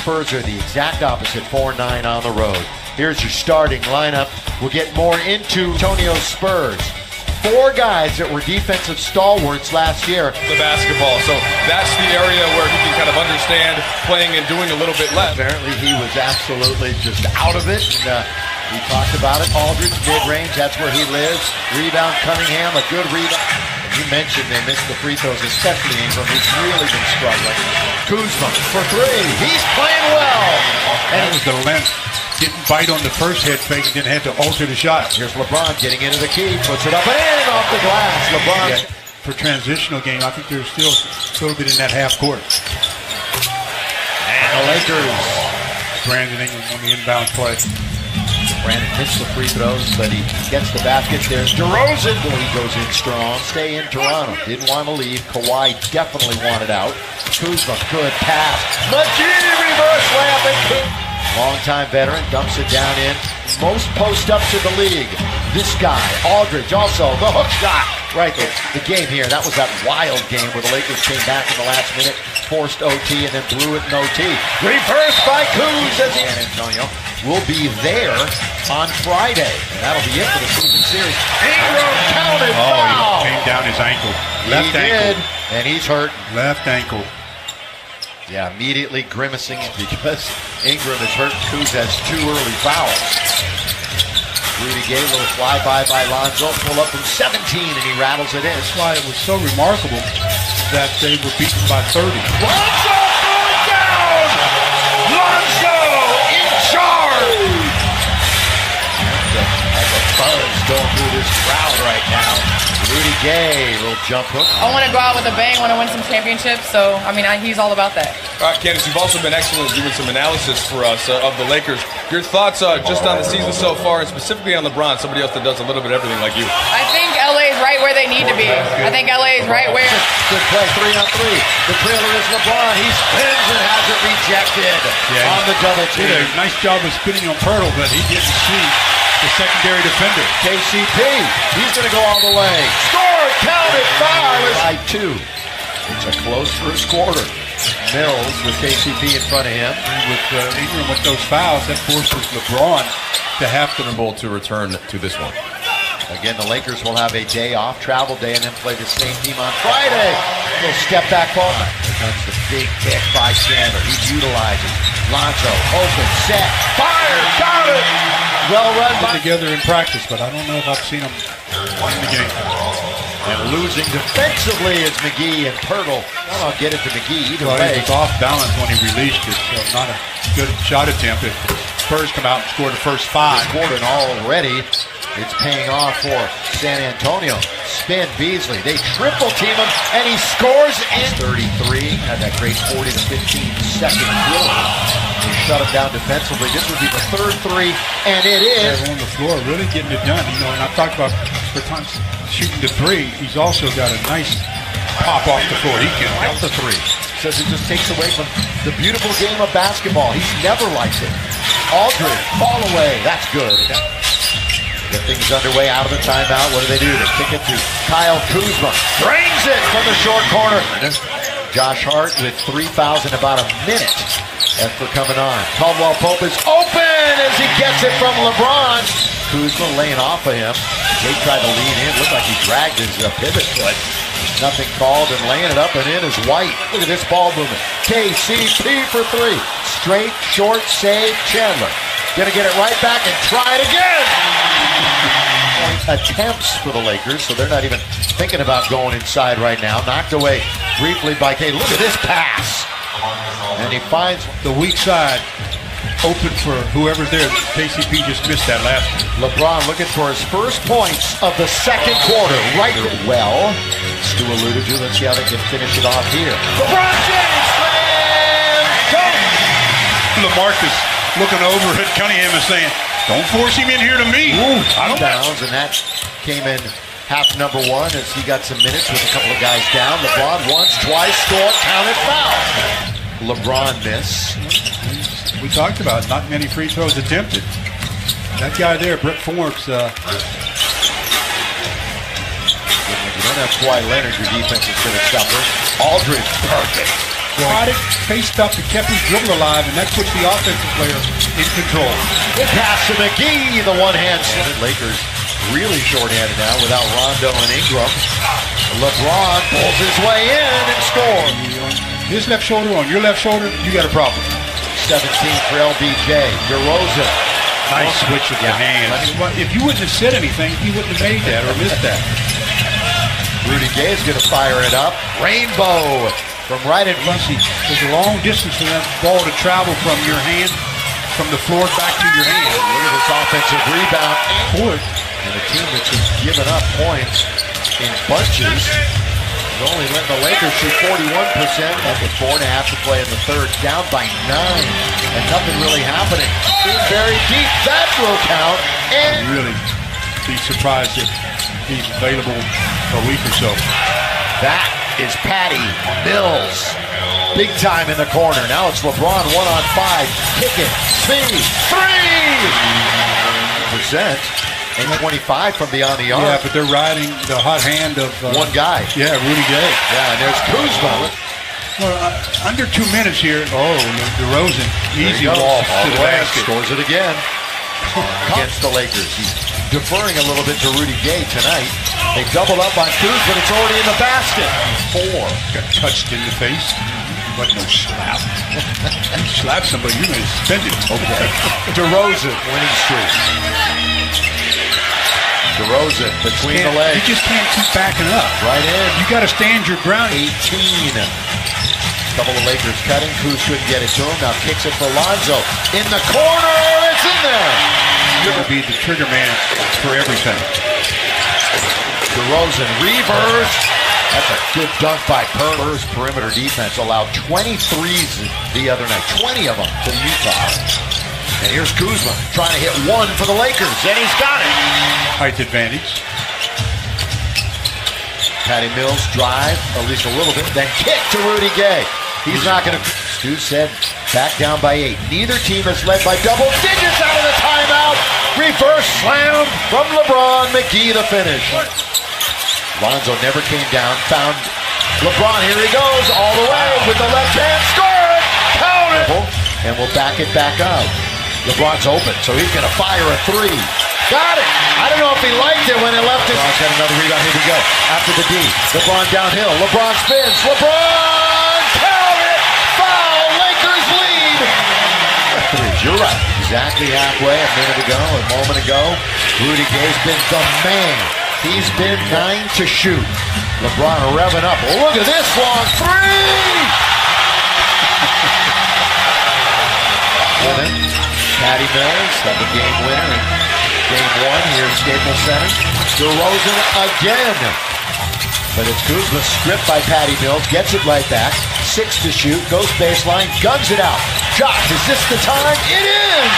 Spurs are the exact opposite, 4-9 on the road. Here's your starting lineup. We'll get more into Antonio's Spurs. 4 guys that were defensive stalwarts last year. The basketball, so that's the area where he can kind of understand playing and doing a little bit less. Apparently he was absolutely just out of it, and we talked about it. Aldridge, mid-range, that's where he lives. Rebound, Cunningham, a good rebound. You mentioned they missed the free throws, especially Ingram, who's really been struggling. Kuzma for 3, he's playing well. And it was the length. Didn't bite on the first head fake and didn't have to alter the shot. Here's LeBron getting into the key, puts it up and in off the glass. LeBron. Yeah, for transitional game, I think there's still a little bit in that half court. And the Lakers. Brandon Ingram on the inbound play. Brandon missed the free throws, but he gets the basket. There's DeRozan. Boy, he goes in strong. Stay in Toronto. Didn't want to leave. Kawhi definitely wanted out. Kuzma, good pass. McGee, reverse layup and Kuzma. Longtime veteran, dumps it down in. Most post-ups in the league. This guy, Aldridge, also the hook shot. Right there. The game here, that was that wild game where the Lakers came back in the last minute, forced OT, and then blew it in OT. Reversed by Kuz as San Antonio will be there on Friday. And that'll be it for the season series. Ingram counted foul. He came down his ankle. Left ankle. And he's hurt. Left ankle. Yeah, immediately grimacing because Ingram is hurt. Kuz has 2 early fouls. Rudy Gay, little flyby by Lonzo, pull up from 17 and he rattles it in. That's why it was so remarkable that they were beaten by 30. Lonzo going down! Lonzo in charge! That's a buzz going through this crowd right now. Rudy Gay, little jump hook. I want to go out with a bang, want to win some championships, so, I mean, he's all about that. All right, Candace, you've also been excellent doing some analysis for us of the Lakers. Your thoughts just on the season so far, and specifically on LeBron, somebody else that does a little bit of everything like you. I think LA is right where they need to be. I think LA is right where... Good play, 3-on-3. The trailer is LeBron. He spins and has it rejected on the double team. Did a nice job of spinning on Pirtle, but he didn't see the secondary defender. KCP, he's going to go all the way. Score, counted, foul is by 2. It's a close first quarter. Mills with KCP in front of him. With Ingram with those fouls, that forces LeBron to have to to return to this one. Again, the Lakers will have a day off, travel day, and then play the same team on Friday. Little step back ball. Here comes the big pick by Chandler. He utilizes Lonzo, open, set, fire, got it! Well run by together in practice, but I don't know if I've seen them in the game. And losing defensively is McGee and Pirtle. Well, I'll get it to McGee either way. He was off balance when he released it, so not a good shot attempt. If the Spurs come out and score the first 5. This quarter, and already it's paying off for San Antonio. Spin Beasley. They triple team him, and he scores in 33. Had that great 40 to 15 second field. They shut him down defensively. This would be the 3rd 3, and it is. On the floor, really getting it done. You know, and I've talked about for times shooting the 3. He's also got a nice pop off the floor. He can like the 3. Says it just takes away from the beautiful game of basketball. He's never liked it. Aldridge, fall away. That's good. Get things underway out of the timeout. What do? They kick it to Kyle Kuzma. Drains it from the short corner. Josh Hart with 3 fouls in about a minute after coming on. Caldwell Pope is open as he gets it from LeBron. Kuzma laying off of him. Jake tried to lean in. Looked like he dragged his pivot foot. Nothing called, and laying it up and in is White. Look at this ball movement. KCP for 3. Straight, short, save, Chandler. Gonna get it right back and try it again. Attempts for the Lakers, so they're not even thinking about going inside right now. Knocked away briefly by K. Look at this pass. And he finds the weak side open for whoever's there. KCP just missed that last one. LeBron looking for his first points of the second quarter. Right well. Stu alluded to. Let's see how they can finish it off here. LeBron James slams dunk. LaMarcus looking over at Cunningham and saying, "Don't force him in here to me." Ooh, downs, and that came in half number 1 as he got some minutes with a couple of guys down. LeBron once, twice, score, counted, foul. LeBron miss. We talked about not many free throws attempted. That guy there, Brett Forbes. If you don't have Kawhi Leonard, your defense is going to suffer. Aldridge, perfect. caught it, faced up, and kept his dribble alive, and that puts the offensive player in control. Good pass to McGee, the one-hand. Lakers really short-handed now without Rondo and Ingram. LeBron pulls his way in and scores. His left shoulder on your left shoulder, you got a problem. 17 for LBJ. DeRozan. Nice switch with the hands. If you wouldn't have said anything, he wouldn't have made that or missed that. Rudy Gay is going to fire it up. Rainbow from right in front. There's a long distance for that ball to travel from your hand, from the floor back to your hand. Look at this offensive rebound. And a team that's just given up points in bunches. Only letting the Lakers shoot 41% with 4.5 to play in the third, down by 9, and nothing really happening. In very deep, that will count. And really be surprised if he's available a week or so. That is Patty Mills, big time in the corner. Now it's LeBron 1-on-5, kick it, speed, 3%. And 25 from beyond the arc. Yeah, but they're riding the hot hand of one guy. Yeah, Rudy Gay. Yeah, and there's Kuzma. Well, under 2 minutes here. Oh, DeRozan, easy ball to the basket. Scores it again against the Lakers. He's deferring a little bit to Rudy Gay tonight. They double up on Kuz, but it's already in the basket. 4. Got touched in the face. But no slap. You slap somebody, you're going to suspend it. Okay. DeRozan, winning streak. DeRozan between the legs. You just can't keep backing up. Right in. You got to stand your ground. 18. Couple of Lakers cutting. Kuz couldn't get it to him. Now kicks it for Lonzo. In the corner. It's in there. You're going to be the trigger man for everything. DeRozan reverse. That's a good dunk by Spurs. Perimeter defense allowed 23s the other night. 20 of them to Utah. And here's Kuzma trying to hit one for the Lakers, and he's got it. Height advantage. Patty Mills drive, at least a little bit, then kick to Rudy Gay. He's not going to. Stu said back down by 8. Neither team has led by double digits out of the timeout. Reverse slam from LeBron. McGee the finish. Lonzo never came down. Found LeBron. Here he goes all the way with the left hand. Score it. Count it. And we'll back it back up. LeBron's open, so he's going to fire a 3. Got it. I don't know if he liked it when he left it. LeBron's got another rebound. Here we go. After the D. LeBron downhill. LeBron spins. LeBron! Count it! Foul! Lakers lead! You're right. Exactly halfway. A minute ago, a moment ago. Rudy Gay's been the man. He's been 9 to shoot. LeBron revving up. Look at this long 3! Patty Mills got the game winner in game 1 here at Staples Center. DeRozan again. But it's Kuzma stripped by Patty Mills. Gets it right back. 6 to shoot. Goes baseline. Guns it out. Josh, is this the time? It is!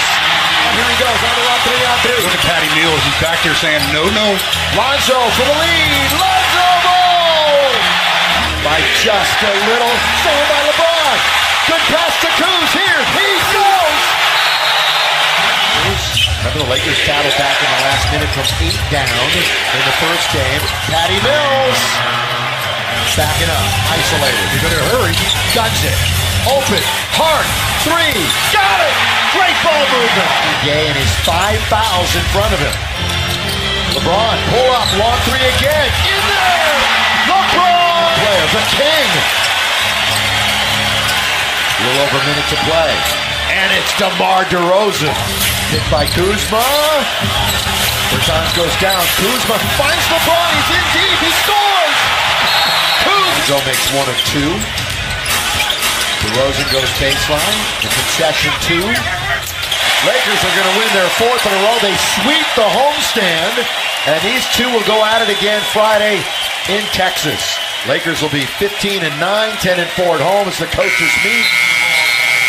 Here he goes. On the run, 3-on-3. Look at Patty Mills. He's back there saying, no, no. Lonzo for the lead. Lonzo ball! By just a little. Stolen by LeBron. Good pass to Kuz. Here he goes! Remember the Lakers battled back in the last minute from 8 down in the first game. Patty Mills backing up, isolated. You better hurry. Guns it. Open. Hart. 3. Got it. Great ball movement. Gay and his 5 fouls in front of him. LeBron pull up. Long 3 again. In there. LeBron. Player, the king. A little over a minute to play. And it's DeMar DeRozan. Hit by Kuzma. Bertans goes down. Kuzma finds LeBron. He's in deep. He scores. Kuzma makes 1 of 2. DeRozan goes baseline. The concession 2. Lakers are going to win their 4th in a row. They sweep the homestand. And these two will go at it again Friday in Texas. Lakers will be 15-9, 10-4 at home as the coaches meet.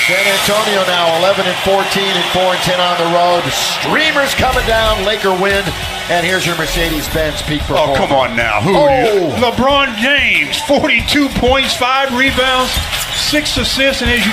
San Antonio now 11-14 and 4-10 on the road. Streamers coming down. Laker win. And here's your Mercedes-Benz peak performance. Oh, come on now. Who are you? LeBron James, 42 points, 5 rebounds, 6 assists, and as you